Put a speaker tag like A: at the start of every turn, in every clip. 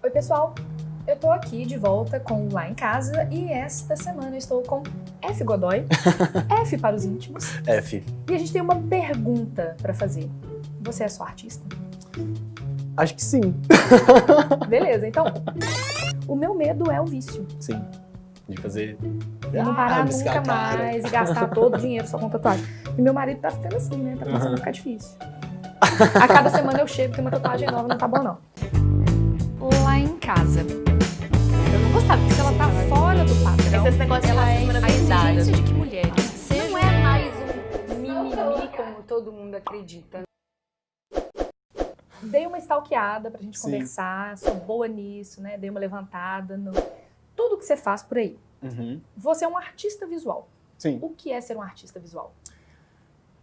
A: Oi, pessoal! Eu tô aqui de volta com o Lá em Casa e esta semana eu estou com F. Godoy, F para os íntimos.
B: F.
A: E a gente tem uma pergunta pra fazer. Você é só artista?
B: Acho que sim.
A: Beleza, então, o meu medo é o vício.
B: Sim. De fazer...
A: E não parar
B: riscar
A: nunca
B: a cara.
A: mais e gastar todo o dinheiro só com tatuagem. E meu marido tá ficando assim, né? Tá começando a ficar difícil. A cada semana eu chego, tem uma tatuagem nova, não tá bom não. Lá em Casa. Eu não gostava, porque ela tá fora do padrão.
C: Esse negócio de
A: Ela é
C: relacionamento
A: a exigência
C: cuidado.
A: de que mulheres sejam...
C: Não é mais um mimimi como todo mundo acredita.
A: Dei uma stalkeada pra gente
B: Sim.
A: conversar, sou boa nisso, né? Dei uma levantada no tudo que você faz por aí.
B: Uhum.
A: Você é um artista visual.
B: Sim.
A: O que é ser um artista visual?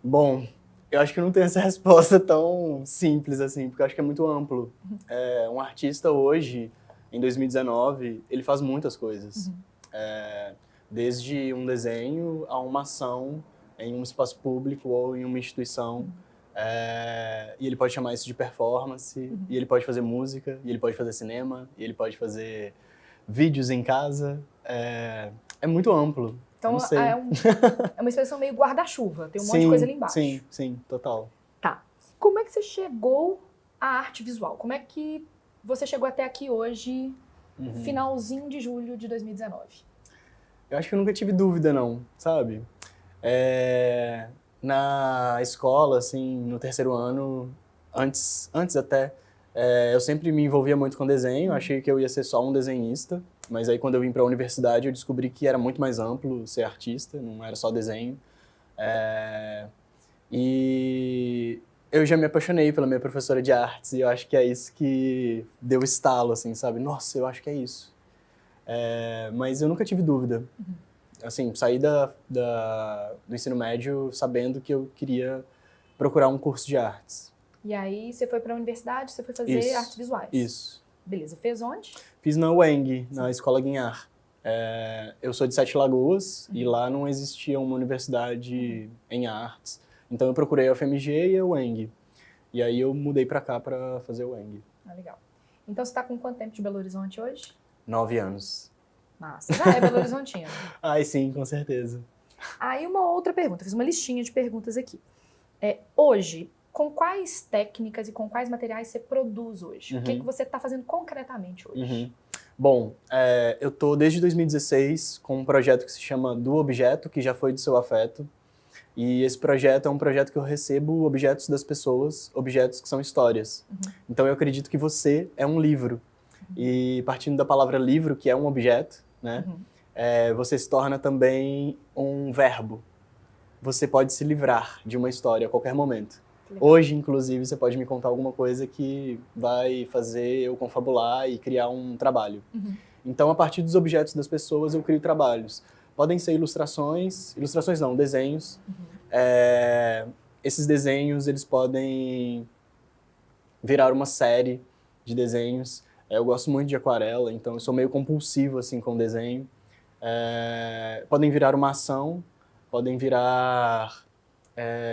B: Bom, eu acho que não tem essa resposta tão simples assim, porque eu acho que é muito amplo. Um artista hoje, em 2019, ele faz muitas coisas. Desde um desenho a uma ação em um espaço público ou em uma instituição. E ele pode chamar isso de performance, e ele pode fazer música, e ele pode fazer cinema, e ele pode fazer vídeos em casa. É muito amplo.
A: Então
B: Não sei.
A: é uma expressão meio guarda-chuva, tem um monte de coisa ali embaixo.
B: Sim, total.
A: Tá. Como é que você chegou à arte visual? Como é que você chegou até aqui hoje, finalzinho de julho de 2019?
B: Eu acho que eu nunca tive dúvida, não, sabe? Na escola, assim, no terceiro ano, antes até, eu sempre me envolvia muito com desenho, achei que eu ia ser só um desenhista, mas aí quando eu vim para a universidade eu descobri que era muito mais amplo ser artista, não era só desenho. E eu já me apaixonei pela minha professora de artes e eu acho que é isso que deu estalo, assim, sabe? Nossa, eu acho que é isso. Mas eu nunca tive dúvida. Assim, saí do ensino médio sabendo que eu queria procurar um curso de artes.
A: E aí você foi pra universidade, você foi fazer
B: Isso,
A: artes visuais?
B: Isso.
A: Beleza, fez onde?
B: Fiz na UENG, na Escola Guinhar. Eu sou de Sete Lagoas e lá não existia uma universidade em artes. Então eu procurei a UFMG e a UENG. E aí eu mudei pra cá pra fazer a UENG.
A: Ah, legal. Então você tá com quanto tempo de Belo Horizonte hoje?
B: 9 anos.
A: Massa, já é Belo Horizontino.
B: Ai, sim, com certeza.
A: Aí uma outra pergunta, fiz uma listinha de perguntas aqui. Hoje, com quais técnicas e com quais materiais você produz hoje? O que você está fazendo concretamente hoje?
B: Bom, eu tô desde 2016 com um projeto que se chama Do Objeto, que já foi do Seu Afeto. E esse projeto é um projeto que eu recebo objetos das pessoas, objetos que são histórias. Então eu acredito que você é um livro. E partindo da palavra livro, que é um objeto, né? Você se torna também um verbo. Você pode se livrar de uma história a qualquer momento. Hoje, inclusive, você pode me contar alguma coisa que vai fazer eu confabular e criar um trabalho. Então, a partir dos objetos das pessoas, eu crio trabalhos. Podem ser ilustrações não, desenhos. Esses desenhos, eles podem virar uma série de desenhos. Eu gosto muito de aquarela, então eu sou meio compulsivo assim, com desenho. Podem virar uma ação, podem virar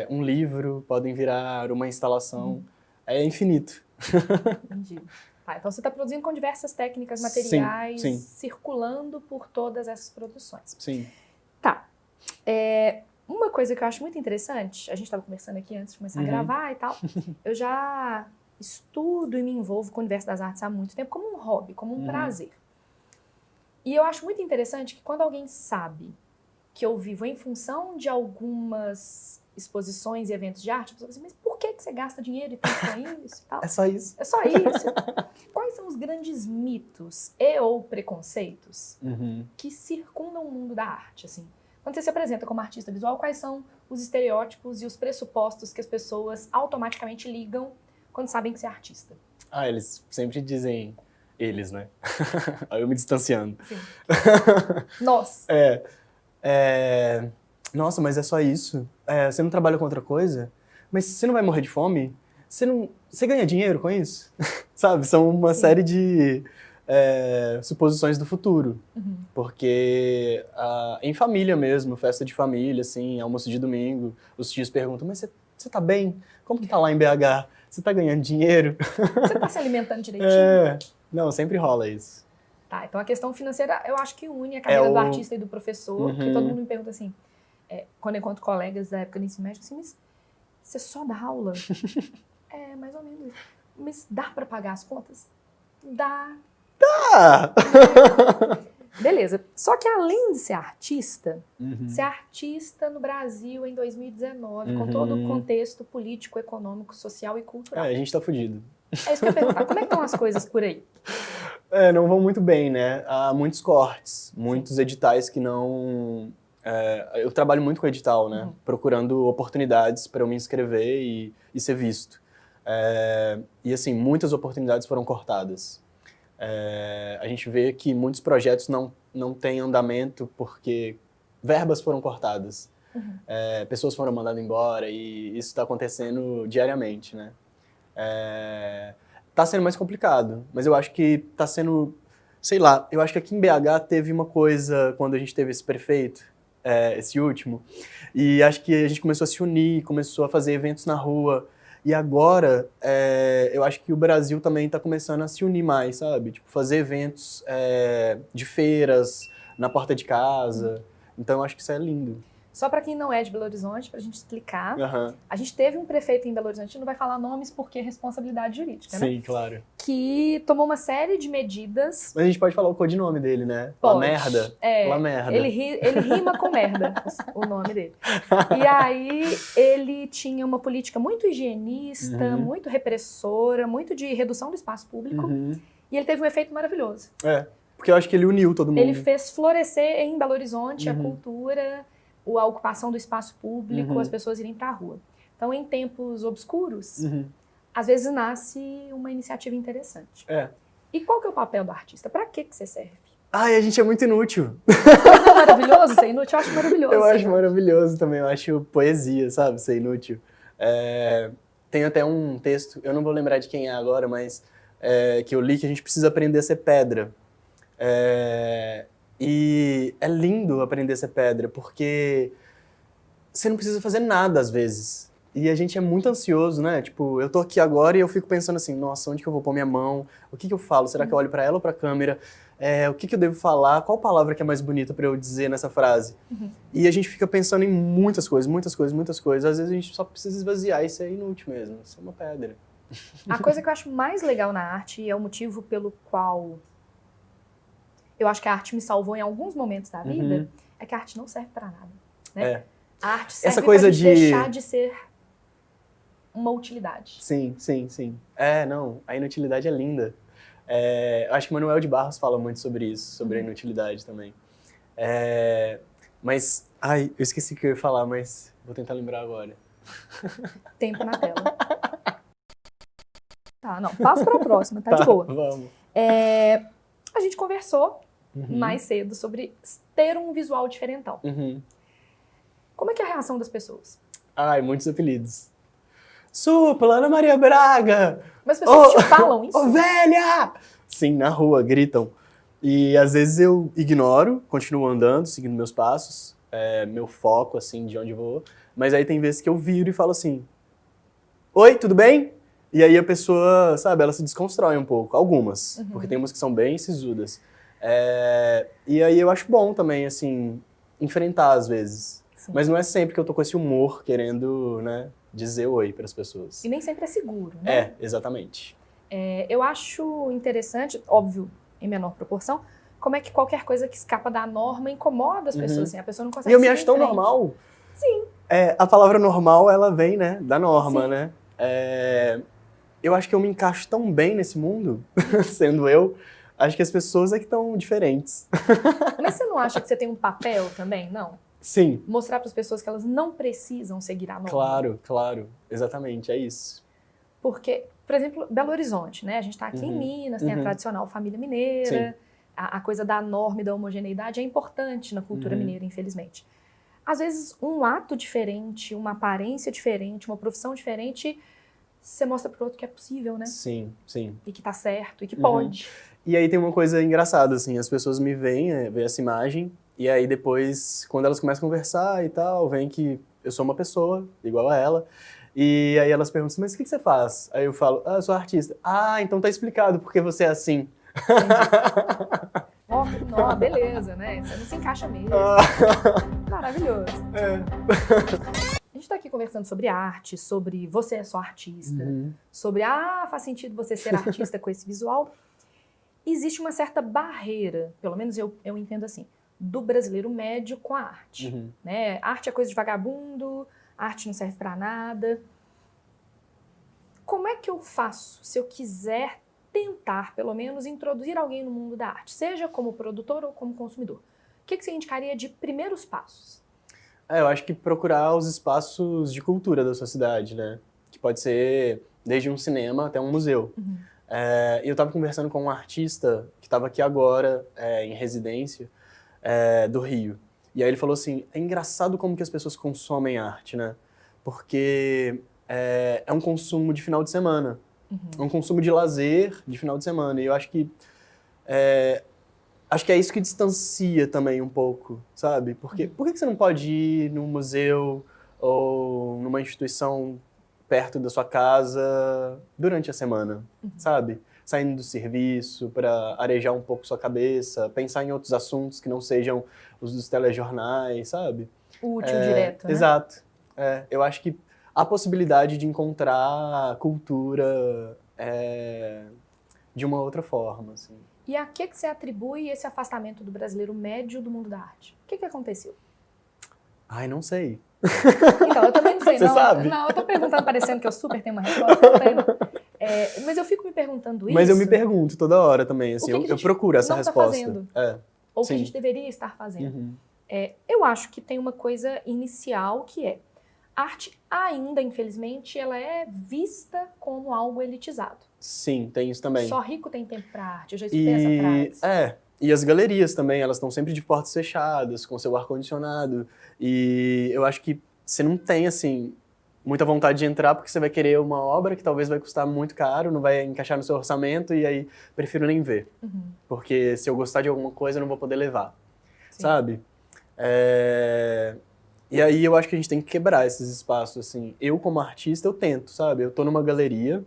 B: um livro, podem virar uma instalação. É infinito.
A: Entendi. Tá, então você está produzindo com diversas técnicas, materiais,
B: sim.
A: circulando por todas essas produções.
B: Sim.
A: Tá. Uma coisa que eu acho muito interessante, a gente estava conversando aqui antes de começar a gravar e tal, eu já estudo e me envolvo com o universo das artes há muito tempo como um hobby, como um prazer. E eu acho muito interessante que quando alguém sabe que eu vivo em função de algumas exposições e eventos de arte, a pessoa fala assim, mas por que você gasta dinheiro e tanto com isso e tal?
B: É só isso.
A: É só isso. Quais são os grandes mitos e ou preconceitos que circundam o mundo da arte, assim? Quando você se apresenta como artista visual, quais são os estereótipos e os pressupostos que as pessoas automaticamente ligam quando sabem que você é artista?
B: Eles sempre dizem eles, né? Aí eu me distanciando.
A: Sim. Nossa.
B: Nossa, mas é só isso? Você não trabalha com outra coisa? Mas você não vai morrer de fome? Você ganha dinheiro com isso? Sabe? São uma série de suposições do futuro. Porque em família mesmo, festa de família, assim, almoço de domingo, os tios perguntam, mas você tá bem? Como que tá lá em BH? Você tá ganhando dinheiro?
A: Você tá se alimentando direitinho?
B: Não, sempre rola isso.
A: Tá, então a questão financeira eu acho que une a carreira do artista e do professor, que todo mundo me pergunta assim, quando eu encontro colegas da época do ensino médio, assim, mas você só dá aula? Mais ou menos. Mas dá pra pagar as contas? Dá.
B: Ah!
A: Beleza. Só que além de ser artista no Brasil em 2019, com todo o contexto político, econômico, social e cultural.
B: A gente tá fudido.
A: É isso que eu ia perguntar. Como é que estão as coisas por aí?
B: Não vão muito bem, né? Há muitos cortes, muitos editais que não... eu trabalho muito com edital, né? Procurando oportunidades para eu me inscrever e ser visto. E assim, muitas oportunidades foram cortadas. A gente vê que muitos projetos não têm andamento porque verbas foram cortadas. Pessoas foram mandadas embora e isso está acontecendo diariamente, né? Tá sendo mais complicado, mas eu acho que tá sendo, sei lá, eu acho que aqui em BH teve uma coisa quando a gente teve esse prefeito, esse último, e acho que a gente começou a se unir, começou a fazer eventos na rua, e agora eu acho que o Brasil também tá começando a se unir mais, sabe? Tipo, fazer eventos de feiras na porta de casa, então eu acho que isso é lindo.
A: Só para quem não é de Belo Horizonte, para a gente explicar, a gente teve um prefeito em Belo Horizonte, não vai falar nomes porque é responsabilidade jurídica, né?
B: Sim, claro.
A: Que tomou uma série de medidas.
B: Mas a gente pode falar o codinome dele, né?
A: Pode.
B: La Merda. La Merda.
A: Ele rima com merda, o nome dele. E aí ele tinha uma política muito higienista, muito repressora, muito de redução do espaço público. E ele teve um efeito maravilhoso.
B: Porque eu acho que ele uniu todo mundo.
A: Ele fez florescer em Belo Horizonte a cultura, a ocupação do espaço público, as pessoas irem para a rua. Então, em tempos obscuros, às vezes nasce uma iniciativa interessante. E qual que é o papel do artista? Para que você serve?
B: Ai, a gente é muito inútil.
A: Mas não é maravilhoso ser inútil? Eu acho maravilhoso.
B: Eu acho maravilhoso também, eu acho poesia, sabe, ser inútil. Tem até um texto, eu não vou lembrar de quem é agora, mas que eu li que a gente precisa aprender a ser pedra. E é lindo aprender a ser pedra, porque você não precisa fazer nada às vezes. E a gente é muito ansioso, né? Tipo, eu tô aqui agora e eu fico pensando assim, nossa, onde que eu vou pôr minha mão? O que que eu falo? Será que eu olho pra ela ou pra câmera? O que que eu devo falar? Qual palavra que é mais bonita pra eu dizer nessa frase? E a gente fica pensando em muitas coisas, muitas coisas, muitas coisas. Às vezes a gente só precisa esvaziar e isso é inútil mesmo, isso é uma pedra.
A: A coisa que eu acho mais legal na arte, e é o motivo pelo qual eu acho que a arte me salvou em alguns momentos da vida, é que a arte não serve pra nada, né? A arte serve
B: essa coisa
A: pra gente deixar de ser uma utilidade.
B: Sim, sim, sim. Não, a inutilidade é linda. Eu acho que Manuel de Barros fala muito sobre isso, sobre a inutilidade também. Mas, eu esqueci o que eu ia falar, mas vou tentar lembrar agora.
A: Tempo na tela. Tá, não, passa pra próxima, tá de boa.
B: Vamos.
A: A gente conversou mais cedo sobre ter um visual diferentão. Como é que é a reação das pessoas?
B: Muitos apelidos. Supla, Ana Maria Braga!
A: Mas as pessoas te falam isso?
B: Ô, velha! Sim, na rua, gritam. E às vezes eu ignoro, continuo andando, seguindo meus passos, meu foco, assim, de onde eu vou. Mas aí tem vezes que eu viro e falo assim, oi, tudo bem? E aí a pessoa, sabe, ela se desconstrói um pouco, algumas, porque tem umas que são bem sisudas. E aí eu acho bom também, assim, enfrentar às vezes. Sim. Mas não é sempre que eu tô com esse humor querendo, né, dizer oi para as pessoas.
A: E nem sempre é seguro, né?
B: Exatamente.
A: Eu acho interessante, óbvio, em menor proporção, como é que qualquer coisa que escapa da norma incomoda as pessoas, assim, a pessoa não consegue.
B: E eu me acho tão normal.
A: Sim.
B: A palavra normal, ela vem, né, da norma, né? Eu acho que eu me encaixo tão bem nesse mundo, sendo eu. Acho que as pessoas é que estão diferentes.
A: Mas você não acha que você tem um papel também, não?
B: Sim.
A: Mostrar para as pessoas que elas não precisam seguir a norma.
B: Claro. Exatamente, é isso.
A: Porque, por exemplo, Belo Horizonte, né? A gente está aqui em Minas, tem a tradicional família mineira, a coisa da norma e da homogeneidade é importante na cultura mineira, infelizmente. Às vezes, um ato diferente, uma aparência diferente, uma profissão diferente, você mostra pro outro que é possível, né?
B: Sim.
A: E que tá certo, e que pode.
B: E aí tem uma coisa engraçada, assim, as pessoas me veem, veem essa imagem, e aí depois, quando elas começam a conversar e tal, vem que eu sou uma pessoa, igual a ela, e aí elas perguntam, mas o que você faz? Aí eu falo, eu sou artista. Então tá explicado porque você é assim.
A: Ó, beleza, né? Você não se encaixa mesmo. Maravilhoso. A gente tá aqui conversando sobre arte, sobre você é só artista, sobre, faz sentido você ser artista com esse visual. Existe uma certa barreira, pelo menos eu entendo assim, do brasileiro médio com a arte. Né? Arte é coisa de vagabundo, arte não serve pra nada. Como é que eu faço se eu quiser tentar, pelo menos, introduzir alguém no mundo da arte, seja como produtor ou como consumidor? O que você indicaria de primeiros passos?
B: Eu acho que procurar os espaços de cultura da sua cidade, né? Que pode ser desde um cinema até um museu. Eu estava conversando com um artista que estava aqui agora, em residência, do Rio. E aí ele falou assim, é engraçado como que as pessoas consomem arte, né? Porque é um consumo de final de semana. É um consumo de lazer de final de semana. E eu acho que é isso que distancia também um pouco, sabe? Porque por que você não pode ir num museu ou numa instituição perto da sua casa durante a semana, sabe? Saindo do serviço para arejar um pouco sua cabeça, pensar em outros assuntos que não sejam os dos telejornais, sabe?
A: Útil, direto, né?
B: Exato. Eu acho que a possibilidade de encontrar cultura de uma outra forma, assim.
A: E a que você atribui esse afastamento do brasileiro médio do mundo da arte? O que aconteceu?
B: Ai, não sei.
A: Então, eu também não sei.
B: Você sabe?
A: Não, eu tô perguntando parecendo que eu super tenho uma resposta. Não tenho, não. Mas eu fico me perguntando isso.
B: Mas eu me pergunto toda hora também, assim, eu procuro essa resposta.
A: Fazendo, ou que a gente deveria estar fazendo. Eu acho que tem uma coisa inicial que é arte ainda, infelizmente, ela é vista como algo elitizado.
B: Sim, tem isso também.
A: Só rico tem tempo pra arte, eu já escutei essa frase.
B: E as galerias também, elas estão sempre de portas fechadas, com seu ar-condicionado. E eu acho que você não tem, assim, muita vontade de entrar porque você vai querer uma obra que talvez vai custar muito caro, não vai encaixar no seu orçamento, e aí prefiro nem ver. Porque se eu gostar de alguma coisa, eu não vou poder levar, sabe? E aí eu acho que a gente tem que quebrar esses espaços, assim. Eu, como artista, eu tento, sabe? Eu tô numa galeria,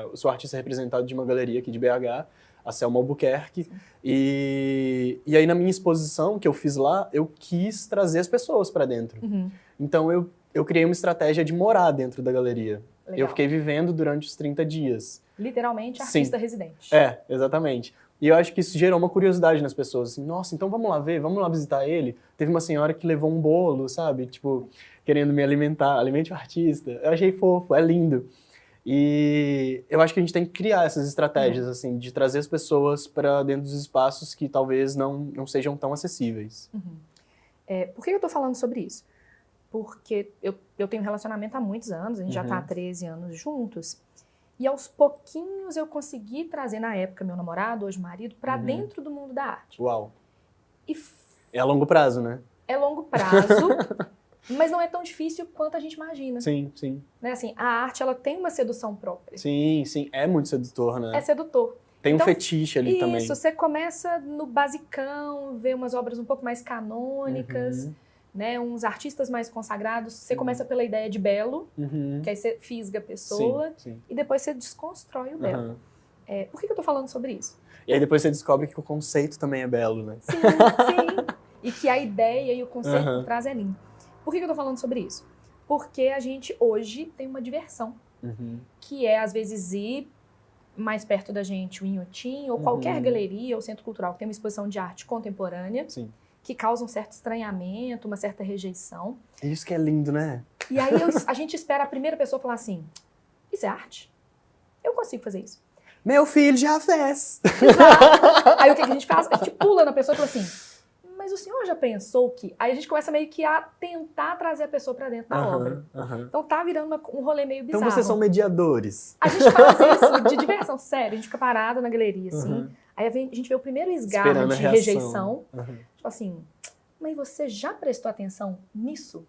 B: eu sou artista representado de uma galeria aqui de BH, a Selma Albuquerque, e aí na minha exposição que eu fiz lá, eu quis trazer as pessoas para dentro. Então eu criei uma estratégia de morar dentro da galeria.
A: Legal.
B: Eu fiquei vivendo durante os 30 dias.
A: Literalmente, artista residente.
B: Exatamente. E eu acho que isso gerou uma curiosidade nas pessoas, assim, nossa, então vamos lá ver, vamos lá visitar ele. Teve uma senhora que levou um bolo, sabe, tipo, querendo me alimentar, alimente o artista. Eu achei fofo, é lindo. E eu acho que a gente tem que criar essas estratégias, assim, de trazer as pessoas para dentro dos espaços que talvez não sejam tão acessíveis.
A: Por que eu tô falando sobre isso? Porque eu tenho um relacionamento há muitos anos, a gente já tá há 13 anos juntos, e aos pouquinhos eu consegui trazer, na época, meu namorado, hoje marido, para dentro do mundo da arte.
B: Uau!
A: E
B: é a longo prazo, né?
A: É longo prazo, mas não é tão difícil quanto a gente imagina.
B: Sim, sim.
A: Né? Assim, a arte, ela tem uma sedução própria.
B: Sim, sim. É muito sedutor, né?
A: É sedutor.
B: Tem um fetiche ali também.
A: Isso, você começa no basicão, vê umas obras um pouco mais canônicas, né? Uns artistas mais consagrados. Você começa pela ideia de belo, que aí você fisga a pessoa, e depois você desconstrói o belo. Por que eu tô falando sobre isso?
B: E aí depois você descobre que o conceito também é belo, né?
A: Sim, sim. E que a ideia e o conceito por trás é lindo. Por que eu tô falando sobre isso? Porque a gente hoje tem uma diversão, que é, às vezes, ir mais perto da gente, o Inhotim, ou qualquer galeria ou centro cultural que tem uma exposição de arte contemporânea, que causa um certo estranhamento, uma certa rejeição.
B: Isso que é lindo, né?
A: E aí a gente espera a primeira pessoa falar assim, isso é arte? Eu consigo fazer isso.
B: Meu filho já fez!
A: Exato. Aí o que a gente faz? A gente pula na pessoa e fala assim, mas o senhor já pensou que... Aí a gente começa meio que a tentar trazer a pessoa pra dentro da obra. Então tá virando um rolê meio bizarro.
B: Então vocês são mediadores.
A: A gente faz isso de diversão, sério. A gente fica parado na galeria, assim. Aí a gente vê o primeiro esgarro de rejeição. Tipo assim, mas você já prestou atenção nisso?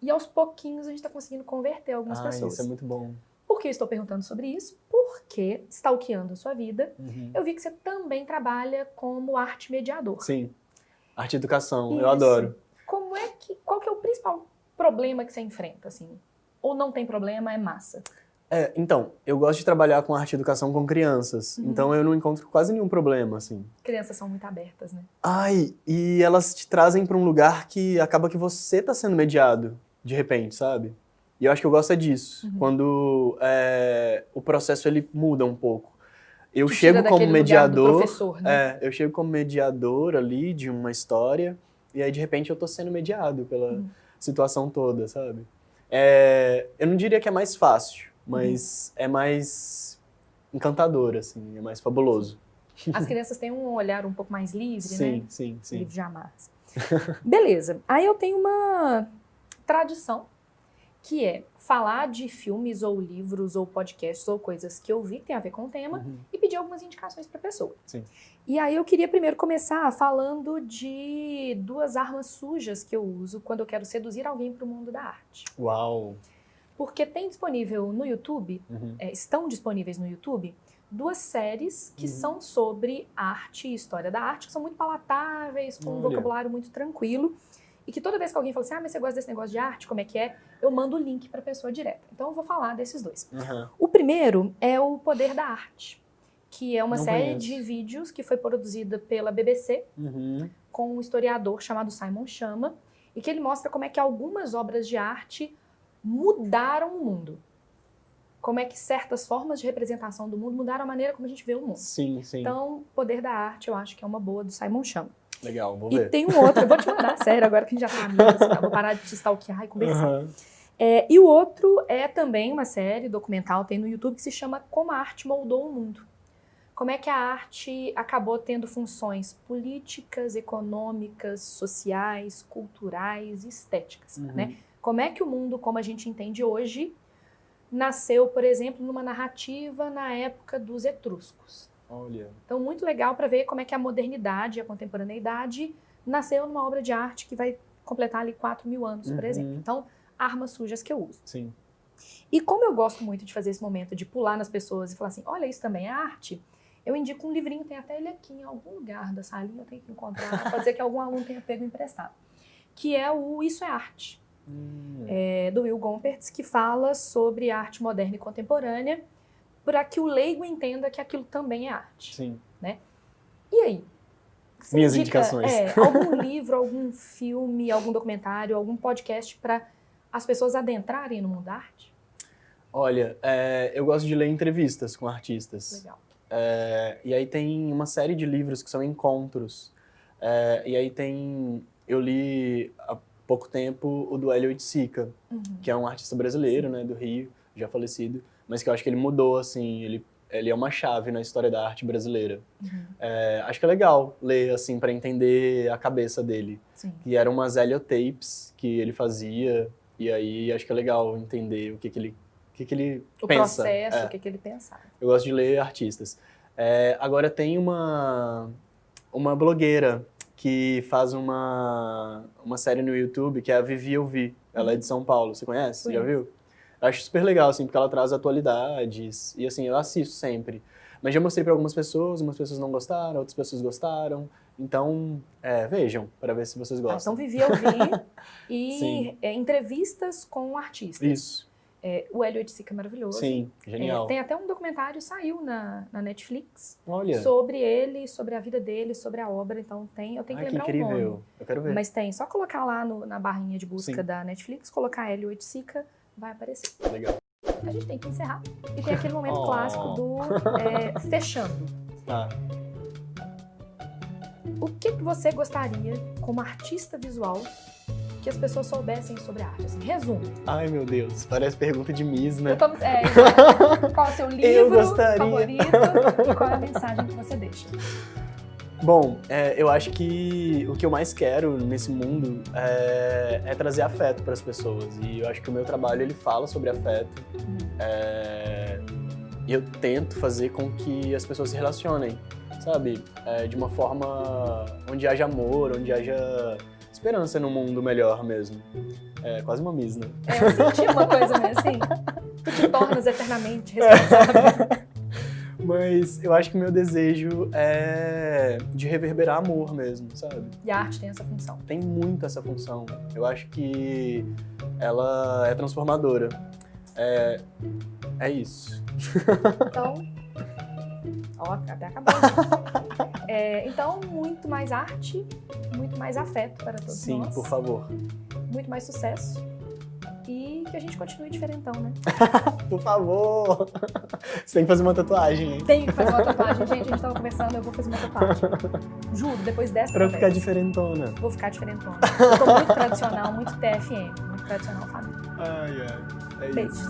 A: E aos pouquinhos a gente tá conseguindo converter algumas pessoas.
B: Isso é muito bom.
A: Por que eu estou perguntando sobre isso? Porque, stalkeando a sua vida, eu vi que você também trabalha como arte mediador.
B: Sim. Arte e educação,
A: isso.
B: Eu adoro.
A: Qual que é o principal problema que você enfrenta, assim? Ou não tem problema, é massa?
B: Então, eu gosto de trabalhar com arte e educação com crianças, então eu não encontro quase nenhum problema, assim.
A: Crianças são muito abertas, né?
B: Ai, e elas te trazem pra um lugar que acaba que você tá sendo mediado, de repente, sabe? E eu acho que eu gosto disso, quando o processo ele muda um pouco. Eu
A: Te
B: chego
A: tira
B: como
A: daquele lugar do
B: mediador,
A: professor, né?
B: eu chego como mediador ali de uma história, e aí de repente eu tô sendo mediado pela situação toda, sabe? Eu não diria que é mais fácil, mas é mais encantador, assim, é mais fabuloso.
A: As crianças têm um olhar um pouco mais livre,
B: Sim,
A: né?
B: sim, sim.
A: Livre de amarras. Beleza. Aí eu tenho uma tradição, que é falar de filmes ou livros ou podcasts ou coisas que eu vi que tem a ver com o tema e pedir algumas indicações para a pessoa.
B: Sim.
A: E aí eu queria primeiro começar falando de 2 armas sujas que eu uso quando eu quero seduzir alguém para o mundo da arte.
B: Uau!
A: Porque tem disponível no YouTube, estão disponíveis no YouTube, 2 séries que são sobre arte e história da arte, que são muito palatáveis, com um
B: Olha.
A: vocabulário muito tranquilo. E que toda vez que alguém fala assim, mas você gosta desse negócio de arte, como é que é? Eu mando o link para a pessoa direta. Então eu vou falar desses 2. O primeiro é O Poder da Arte, que é uma
B: Não
A: série
B: conheço.
A: de vídeos que foi produzida pela BBC, com um historiador chamado Simon Schama, e que ele mostra como é que algumas obras de arte mudaram o mundo. Como é que certas formas de representação do mundo mudaram a maneira como a gente vê o mundo.
B: Sim, sim.
A: Então, Poder da Arte, eu acho que é uma boa do Simon Schama.
B: Legal, vou
A: E
B: ver.
A: tem um outro, eu vou te mandar, sério, agora que a gente já tá amigos, eu vou parar de te stalkear e conversar.
B: Aham.
A: E o outro é também uma série documental, tem no YouTube, que se chama Como a Arte Moldou o Mundo. Como é que a arte acabou tendo funções políticas, econômicas, sociais, culturais e estéticas, né? Como é que o mundo, como a gente entende hoje, nasceu, por exemplo, numa narrativa na época dos etruscos.
B: Olha.
A: Então, muito legal para ver como é que a modernidade e a contemporaneidade nasceu numa obra de arte que vai completar ali 4.000 anos, por exemplo. Então, armas sujas que eu uso.
B: Sim.
A: E como eu gosto muito de fazer esse momento de pular nas pessoas e falar assim, olha, isso também é arte, eu indico um livrinho, tem até ele aqui em algum lugar da salinha, eu tenho que encontrar, pode ser que algum aluno tenha pego emprestado, que é o Isso é Arte, do Will Gompertz, que fala sobre arte moderna e contemporânea, para que o leigo entenda que aquilo também é arte.
B: Sim.
A: Né? E aí? Você
B: Minhas
A: indica,
B: indicações.
A: Algum livro, algum filme, algum documentário, algum podcast para as pessoas adentrarem no mundo da arte?
B: Olha, eu gosto de ler entrevistas com artistas.
A: Legal.
B: E aí tem uma série de livros que são encontros. E aí eu li há pouco tempo o do Hélio Oiticica, que é um artista brasileiro, né, do Rio, já falecido, mas que eu acho que ele mudou, assim, ele é uma chave na história da arte brasileira. Acho que é legal ler, assim, para entender a cabeça dele.
A: Sim.
B: Que eram umas heliotapes que ele fazia, e aí acho que é legal entender o que ele
A: O
B: pensa.
A: processo, o que ele pensava.
B: Eu gosto de ler artistas. Agora tem uma blogueira que faz uma série no YouTube, que é a Vivi Eu Vi. Ela é de São Paulo, você conhece? Já viu? Eu acho super legal, assim, porque ela traz atualidades, e assim, eu assisto sempre. Mas já mostrei para algumas pessoas não gostaram, outras pessoas gostaram. Então, vejam, para ver se vocês gostam.
A: Então, Vivi Eu Vi e
B: Sim.
A: entrevistas com artistas.
B: Isso.
A: O Hélio Oiticica é maravilhoso.
B: Sim, genial.
A: Tem até um documentário, saiu na Netflix,
B: Olha.
A: sobre ele, sobre a vida dele, sobre a obra. Então eu tenho que lembrar
B: que
A: o nome.
B: incrível. Eu quero ver.
A: Mas tem, só colocar lá na barrinha de busca
B: Sim.
A: da Netflix, colocar Hélio Oiticica, vai aparecer.
B: Legal.
A: A gente tem que encerrar. E tem aquele momento
B: Oh.
A: clássico do fechando.
B: Tá.
A: O que você gostaria, como artista visual, que as pessoas soubessem sobre a arte? Assim, resumo.
B: Ai, meu Deus. Parece pergunta de Miss, né?
A: Qual é o seu livro
B: Eu gostaria.
A: favorito e qual é a mensagem que você deixa?
B: Bom, eu acho que o que eu mais quero nesse mundo é trazer afeto para as pessoas. E eu acho que o meu trabalho, ele fala sobre afeto. E eu tento fazer com que as pessoas se relacionem, sabe? De uma forma onde haja amor, onde haja esperança num mundo melhor mesmo. É quase uma Miss, né?
A: Eu senti uma coisa meio assim. Tu te tornas eternamente responsável.
B: Mas eu acho que o meu desejo é de reverberar amor mesmo, sabe?
A: E a arte tem essa função.
B: Tem muito essa função. Eu acho que ela é transformadora. É isso.
A: Então, ó, até acabou. Então, muito mais arte, muito mais afeto para todos
B: Sim,
A: nós.
B: por favor.
A: Muito mais sucesso. E que a gente continue diferentão, né?
B: Por favor. Você tem que fazer uma tatuagem, hein?
A: Tenho que fazer uma tatuagem. Gente, a gente tava conversando, eu vou fazer uma tatuagem. Juro, depois dessa
B: Pra
A: conversa,
B: ficar diferentona.
A: vou ficar diferentona. Eu tô muito tradicional, muito TFM. Muito tradicional família.
B: Ai, ai. É isso.
A: Beijos.